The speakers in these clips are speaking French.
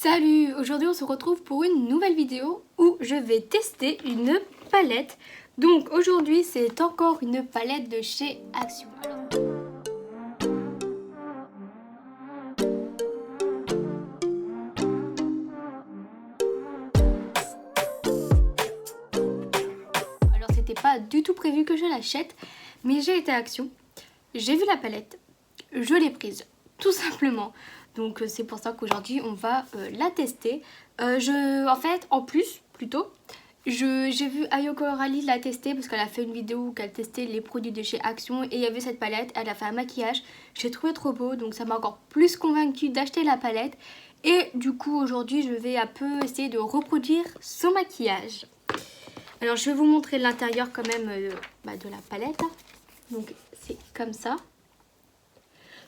Salut! Aujourd'hui on se retrouve pour une nouvelle vidéo où je vais tester une palette. Donc aujourd'hui c'est encore une palette de chez Action. Alors c'était pas du tout prévu que je l'achète, mais j'ai été à Action, j'ai vu la palette, je l'ai prise, tout simplement. Donc c'est pour ça qu'aujourd'hui on va la tester. J'ai vu Ayoko Orali la tester parce qu'elle a fait une vidéo où elle testait les produits de chez Action et il y avait cette palette, elle a fait un maquillage, j'ai trouvé trop beau donc ça m'a encore plus convaincue d'acheter la palette. Et du coup aujourd'hui je vais un peu essayer de reproduire son maquillage. Alors je vais vous montrer l'intérieur quand même de la palette. Donc c'est comme ça.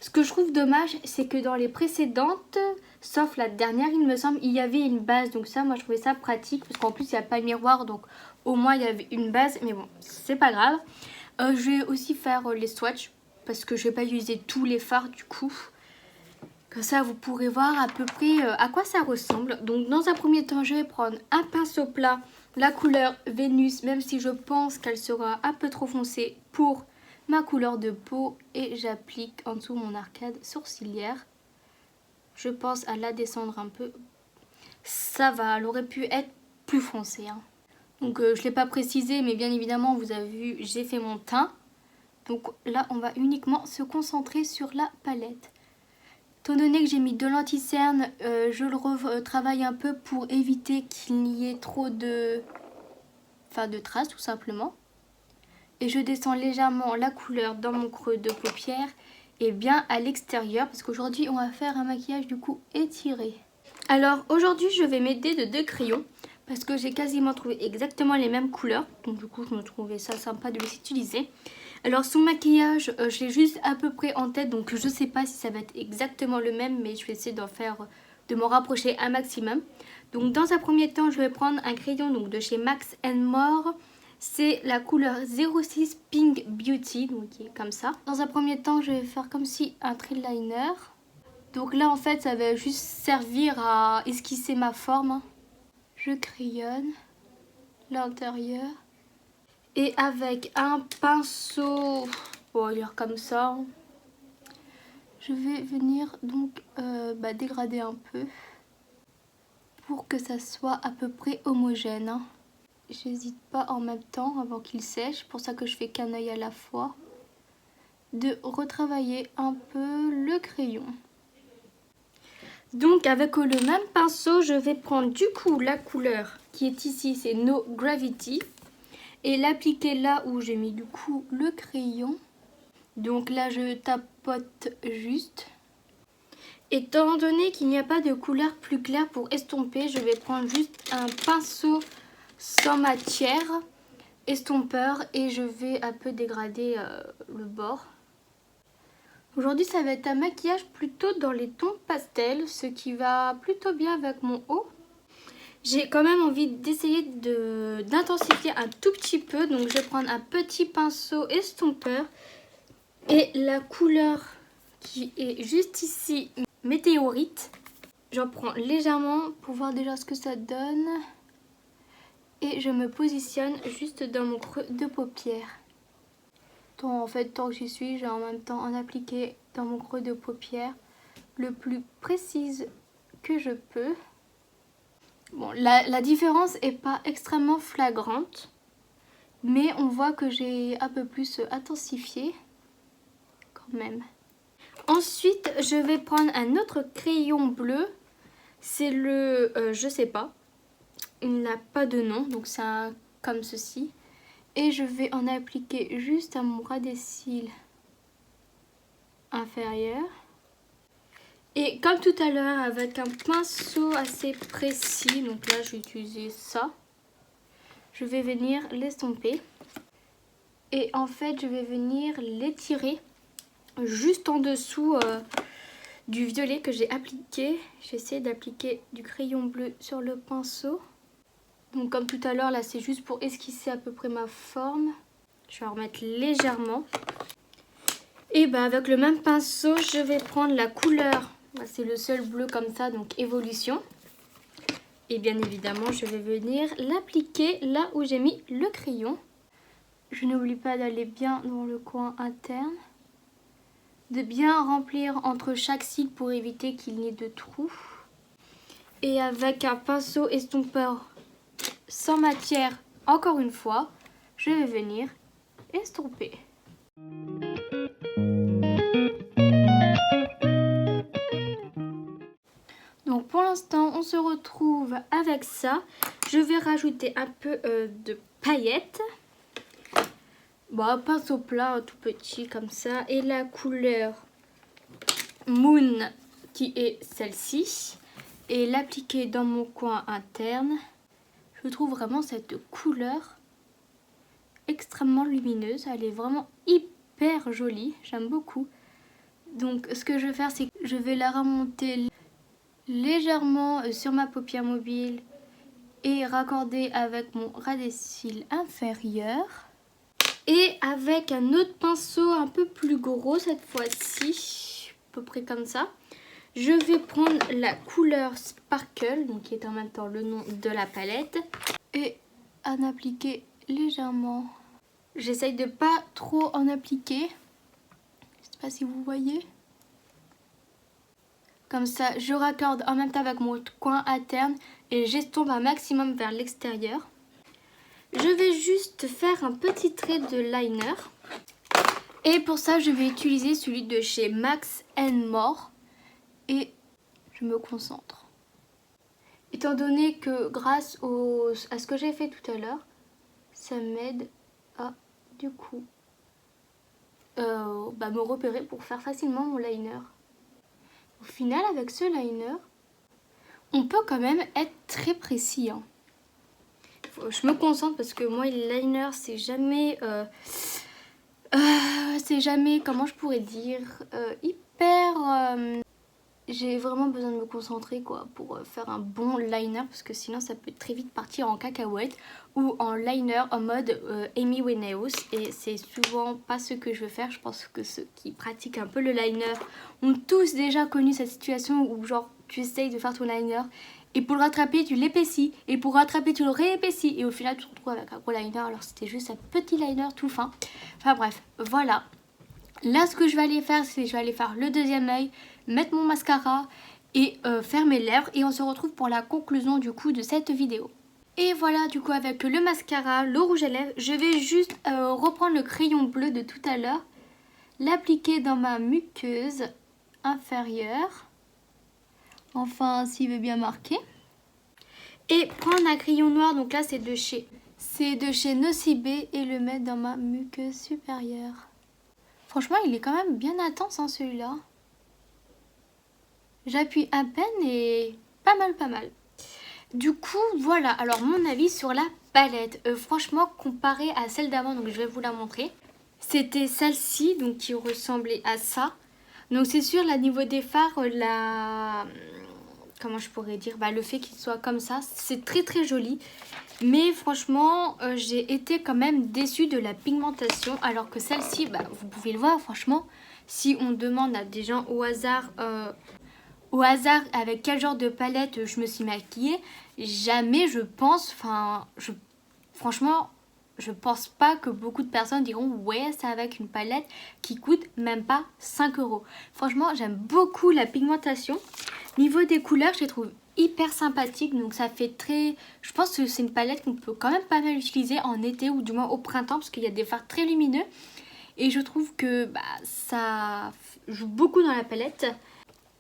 Ce que je trouve dommage, c'est que dans les précédentes, sauf la dernière, il me semble, il y avait une base. Donc ça, moi, je trouvais ça pratique. Parce qu'en plus, il n'y a pas de miroir. Donc au moins, il y avait une base. Mais bon, c'est pas grave. Je vais aussi faire les swatchs. Parce que je vais pas utiliser tous les fards du coup. Comme ça, vous pourrez voir à peu près à quoi ça ressemble. Donc dans un premier temps, je vais prendre un pinceau plat. La couleur Vénus, même si je pense qu'elle sera un peu trop foncée pour ma couleur de peau, et j'applique en dessous mon arcade sourcilière. Je pense à la descendre un peu. Ça va, elle aurait pu être plus foncée. Donc je ne l'ai pas précisé, mais bien évidemment vous avez vu, j'ai fait mon teint. Donc là on va uniquement se concentrer sur la palette. Étant donné que j'ai mis de l'anti-cerne, je le retravaille un peu pour éviter qu'il n'y ait trop de traces tout simplement. Et je descends légèrement la couleur dans mon creux de paupière et bien à l'extérieur parce qu'aujourd'hui on va faire un maquillage du coup étiré. Alors aujourd'hui je vais m'aider de deux crayons parce que j'ai quasiment trouvé exactement les mêmes couleurs. Donc du coup je me trouvais ça sympa de les utiliser. Alors son maquillage je l'ai juste à peu près en tête, donc je sais pas si ça va être exactement le même, mais je vais essayer de m'en rapprocher un maximum. Donc dans un premier temps je vais prendre un crayon donc de chez Max & More. C'est la couleur 06 Pink Beauty, donc qui est comme ça. Dans un premier temps, je vais faire comme si un trail liner. Donc là, en fait, ça va juste servir à esquisser ma forme. Je crayonne l'intérieur. Et avec un pinceau, on va dire comme ça, je vais venir donc dégrader un peu pour que ça soit à peu près homogène. J'hésite pas en même temps avant qu'il sèche, pour ça que je fais qu'un œil à la fois, de retravailler un peu le crayon. Donc avec le même pinceau, je vais prendre du coup la couleur qui est ici, c'est No Gravity, et l'appliquer là où j'ai mis du coup le crayon. Donc là je tapote juste. Étant donné qu'il n'y a pas de couleur plus claire pour estomper, je vais prendre juste un pinceau sans matière, estompeur, et je vais un peu dégrader le bord. Aujourd'hui ça va être un maquillage plutôt dans les tons pastels, ce qui va plutôt bien avec mon haut. J'ai quand même envie d'essayer d'intensifier un tout petit peu, donc je vais prendre un petit pinceau estompeur et la couleur qui est juste ici, météorite. J'en prends légèrement pour voir déjà ce que ça donne. Et je me positionne juste dans mon creux de paupière. Tant que j'y suis, j'ai en même temps en appliquer dans mon creux de paupière le plus précise que je peux. Bon, la différence n'est pas extrêmement flagrante, mais on voit que j'ai un peu plus intensifié quand même. Ensuite, je vais prendre un autre crayon bleu. C'est le, je sais pas. Il n'a pas de nom, donc c'est comme ceci. Et je vais en appliquer juste à mon ras des cils inférieur. Et comme tout à l'heure, avec un pinceau assez précis, donc là je vais utiliser ça, je vais venir l'estomper. Et en fait, je vais venir l'étirer juste en dessous du violet que j'ai appliqué. J'essaie d'appliquer du crayon bleu sur le pinceau. Donc comme tout à l'heure, là c'est juste pour esquisser à peu près ma forme. Je vais en remettre légèrement. Et avec le même pinceau, je vais prendre la couleur. C'est le seul bleu comme ça, donc Évolution. Et bien évidemment, je vais venir l'appliquer là où j'ai mis le crayon. Je n'oublie pas d'aller bien dans le coin interne. De bien remplir entre chaque cil pour éviter qu'il n'y ait de trous. Et avec un pinceau estompeur sans matière, encore une fois, je vais venir estomper. Donc pour l'instant, on se retrouve avec ça. Je vais rajouter un peu de paillettes. Bon, un pinceau plat, tout petit comme ça. Et la couleur Moon qui est celle-ci. Et l'appliquer dans mon coin interne. Je trouve vraiment cette couleur extrêmement lumineuse. Elle est vraiment hyper jolie. J'aime beaucoup. Donc ce que je vais faire, c'est que je vais la remonter légèrement sur ma paupière mobile et raccorder avec mon ras des cils inférieur. Et avec un autre pinceau un peu plus gros cette fois-ci, à peu près comme ça, je vais prendre la couleur Sparkle, donc qui est en même temps le nom de la palette, et en appliquer légèrement. J'essaye de pas trop en appliquer, je sais pas si vous voyez. Comme ça, je raccorde en même temps avec mon coin interne et j'estompe un maximum vers l'extérieur. Je vais juste faire un petit trait de liner. Et pour ça, je vais utiliser celui de chez Max & More. Et je me concentre. Étant donné que grâce à ce que j'ai fait tout à l'heure, ça m'aide à, du coup, me repérer pour faire facilement mon liner. Au final, avec ce liner, on peut quand même être très précis. Hein. Je me concentre parce que moi, le liner, c'est jamais, comment je pourrais dire, hyper... j'ai vraiment besoin de me concentrer quoi, pour faire un bon liner parce que sinon ça peut très vite partir en cacahuète ou en liner en mode Amy Winehouse et c'est souvent pas ce que je veux faire. Je pense que ceux qui pratiquent un peu le liner ont tous déjà connu cette situation où genre tu essayes de faire ton liner et pour le rattraper tu l'épaissis et pour rattraper tu le réépaissis et au final tu te retrouves avec un gros liner alors c'était juste un petit liner tout fin. Enfin bref, voilà. Là ce que je vais aller faire, c'est que je vais aller faire le deuxième œil, mettre mon mascara et faire mes lèvres et on se retrouve pour la conclusion du coup de cette vidéo. Et voilà, du coup avec le mascara, le rouge à lèvres, je vais juste reprendre le crayon bleu de tout à l'heure, l'appliquer dans ma muqueuse inférieure, enfin s'il veut bien marquer, et prendre un crayon noir, donc là c'est de chez Nocibé et le mettre dans ma muqueuse supérieure. Franchement il est quand même bien intense hein, celui-là. J'appuie à peine et pas mal. Du coup, voilà. Alors, mon avis sur la palette. Franchement, comparée à celle d'avant, donc je vais vous la montrer. C'était celle-ci, donc qui ressemblait à ça. Donc, c'est sûr, là, niveau des fards, comment je pourrais dire, le fait qu'il soit comme ça, c'est très joli. Mais franchement, j'ai été quand même déçue de la pigmentation. Alors que celle-ci, vous pouvez le voir, franchement, si on demande à des gens au hasard avec quel genre de palette je me suis maquillée, jamais je pense, franchement, je pense pas que beaucoup de personnes diront ouais, c'est avec une palette qui coûte même pas 5 €. Franchement, j'aime beaucoup la pigmentation. Niveau des couleurs, je les trouve hyper sympathiques, donc ça fait très... Je pense que c'est une palette qu'on peut quand même pas mal utiliser en été ou du moins au printemps parce qu'il y a des fards très lumineux. Et je trouve que ça joue beaucoup dans la palette.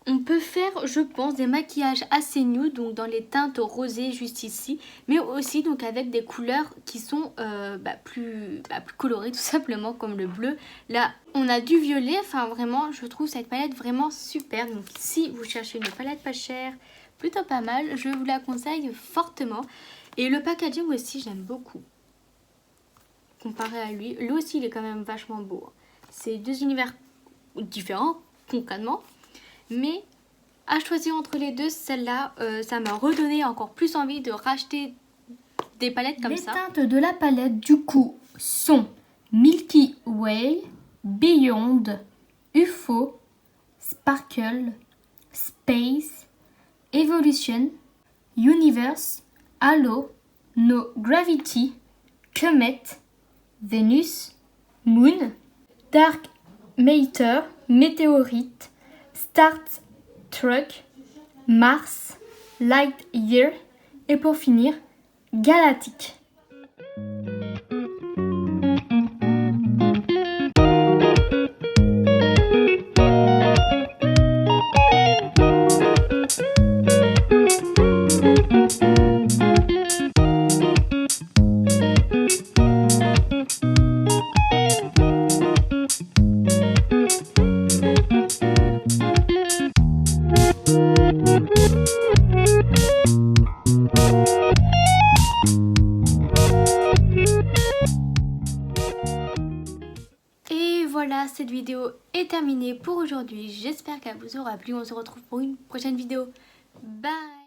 On peut faire, je pense, des maquillages assez nude, donc dans les teintes rosées juste ici, mais aussi donc avec des couleurs qui sont plus colorées tout simplement, comme le bleu. Là, on a du violet, enfin vraiment, je trouve cette palette vraiment super. Donc si vous cherchez une palette pas chère, plutôt pas mal, je vous la conseille fortement. Et le packaging aussi, j'aime beaucoup. Comparé à lui, lui aussi il est quand même vachement beau. C'est deux univers différents, concrètement. Mais à choisir entre les deux, celle-là, ça m'a redonné encore plus envie de racheter des palettes comme ça. Les teintes de la palette, du coup, sont Milky Way, Beyond, UFO, Sparkle, Space, Evolution, Universe, Halo, No Gravity, Comet, Venus, Moon, Dark Matter, Météorite, Star Trek, Mars, Light Year et pour finir, Galactique. Et voilà, cette vidéo est terminée pour aujourd'hui. J'espère qu'elle vous aura plu. On se retrouve pour une prochaine vidéo. Bye!